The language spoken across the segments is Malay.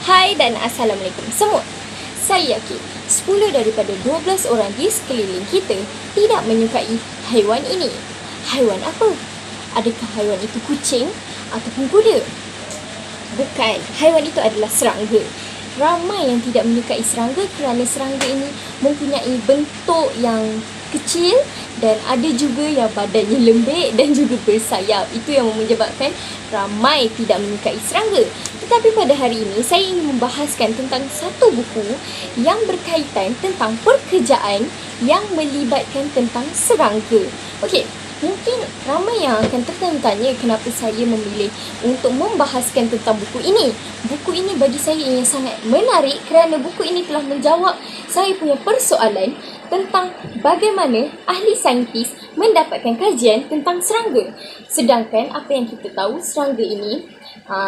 Hai dan Assalamualaikum semua. Saya yakin 10 daripada 12 orang di sekeliling kita tidak menyukai haiwan ini. Haiwan apa? Adakah haiwan itu kucing ataupun kuda? Bukan, haiwan itu adalah serangga. Ramai yang tidak menyukai serangga kerana serangga ini mempunyai bentuk yang kecil dan ada juga yang badannya lembek dan juga bersayap. Itu yang menyebabkan ramai tidak menyukai serangga. Tetapi pada hari ini saya ingin membahaskan tentang satu buku yang berkaitan tentang pekerjaan yang melibatkan tentang serangga. Okey, mungkin ramai yang akan tertanya-tanya kenapa saya memilih untuk membahaskan tentang buku ini. Buku ini bagi saya ia sangat menarik kerana buku ini telah menjawab saya punya persoalan tentang bagaimana ahli saintis mendapatkan kajian tentang serangga. Sedangkan apa yang kita tahu, serangga ini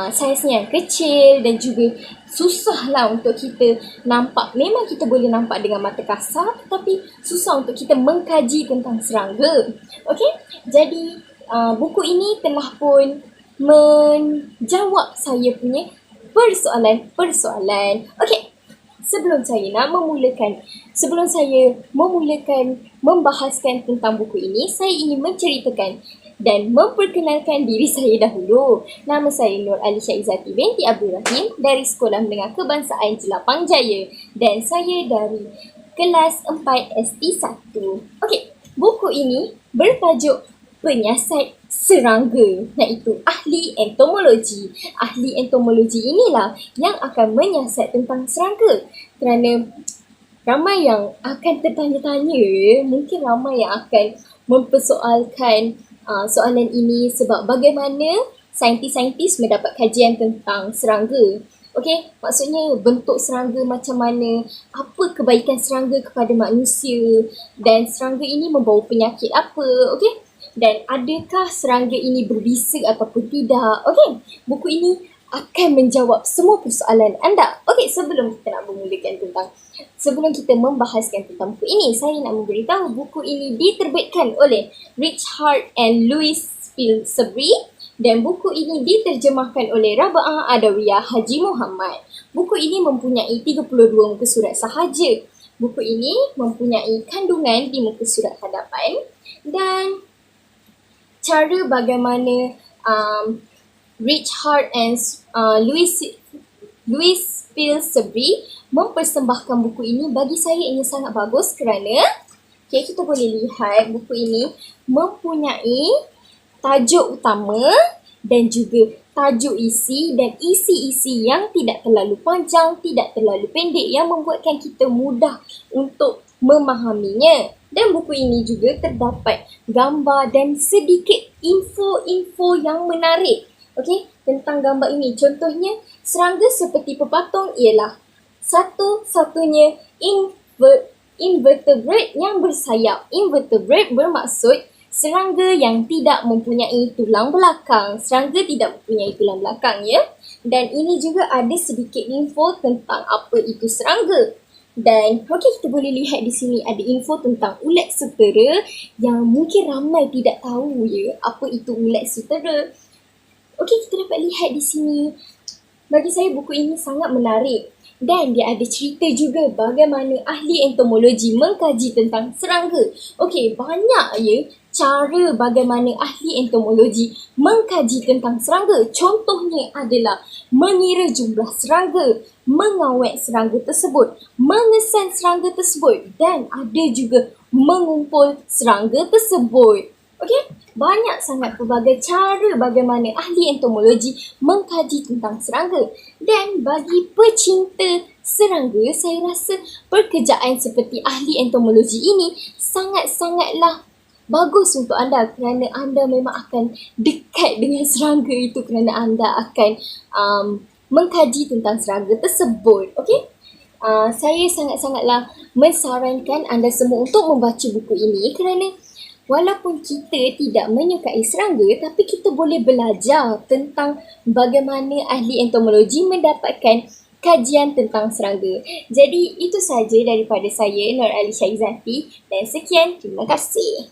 saiznya yang kecil dan juga susahlah untuk kita nampak. Memang kita boleh nampak dengan mata kasar, tetapi susah untuk kita mengkaji tentang serangga. Okey, jadi buku ini telah pun menjawab saya punya persoalan-persoalan. Okey, sebelum saya memulakan membahaskan tentang buku ini, saya ingin menceritakan dan memperkenalkan diri saya dahulu. Nama saya Nur Alisha Izzati binti Abdul Rahim dari Sekolah Menengah Kebangsaan Jelapang Jaya dan saya dari kelas 4 ST1. Okey, buku ini bertajuk Penyiasat Serangga, iaitu ahli entomologi. Ahli entomologi inilah yang akan menyiasat tentang serangga. Kerana ramai yang akan tertanya-tanya, mungkin ramai yang akan mempersoalkan soalan ini sebab bagaimana saintis-saintis mendapat kajian tentang serangga. Okey, maksudnya bentuk serangga macam mana, apa kebaikan serangga kepada manusia dan serangga ini membawa penyakit apa, okey? Dan adakah serangga ini berbisa ataupun tidak? Okey, buku ini akan menjawab semua persoalan anda. Okey, sebelum kita membahaskan tentang buku ini, saya nak memberitahu buku ini diterbitkan oleh Richard and Louis Pillsbury dan buku ini diterjemahkan oleh Raba'ah Adawiyah Haji Muhammad. Buku ini mempunyai 32 muka surat sahaja. Buku ini mempunyai kandungan di muka surat hadapan dan cara bagaimana Richard and Louis Pillsbury mempersembahkan buku ini bagi saya ini sangat bagus kerana kita boleh lihat buku ini mempunyai tajuk utama dan juga tajuk isi dan isi-isi yang tidak terlalu panjang, tidak terlalu pendek yang membuatkan kita mudah untuk memahaminya. Dan buku ini juga terdapat gambar dan sedikit info-info yang menarik. Okey, tentang gambar ini. Contohnya, serangga seperti pepatung ialah satu-satunya invertebrate yang bersayap. Invertebrate bermaksud serangga yang tidak mempunyai tulang belakang. Serangga tidak mempunyai tulang belakang, ya. Dan ini juga ada sedikit info tentang apa itu serangga. Dan kita boleh lihat di sini ada info tentang ulat sutera yang mungkin ramai tidak tahu apa itu ulat sutera. Kita dapat lihat di sini. Bagi saya buku ini sangat menarik dan dia ada cerita juga bagaimana ahli entomologi mengkaji tentang serangga. Banyak cara bagaimana ahli entomologi mengkaji tentang serangga. Contohnya adalah mengira jumlah serangga, mengawet serangga tersebut, mengesan serangga tersebut dan ada juga mengumpul serangga tersebut. Banyak sangat pelbagai cara bagaimana ahli entomologi mengkaji tentang serangga. Dan bagi pecinta serangga, saya rasa pekerjaan seperti ahli entomologi ini sangat-sangatlah bagus untuk anda kerana anda memang akan dekat dengan serangga itu kerana anda akan mengkaji tentang serangga tersebut. Saya sangat-sangatlah mensarankan anda semua untuk membaca buku ini kerana walaupun kita tidak menyukai serangga, tapi kita boleh belajar tentang bagaimana ahli entomologi mendapatkan kajian tentang serangga. Jadi itu sahaja daripada saya, Nur Alisha Izzati, dan sekian, terima kasih.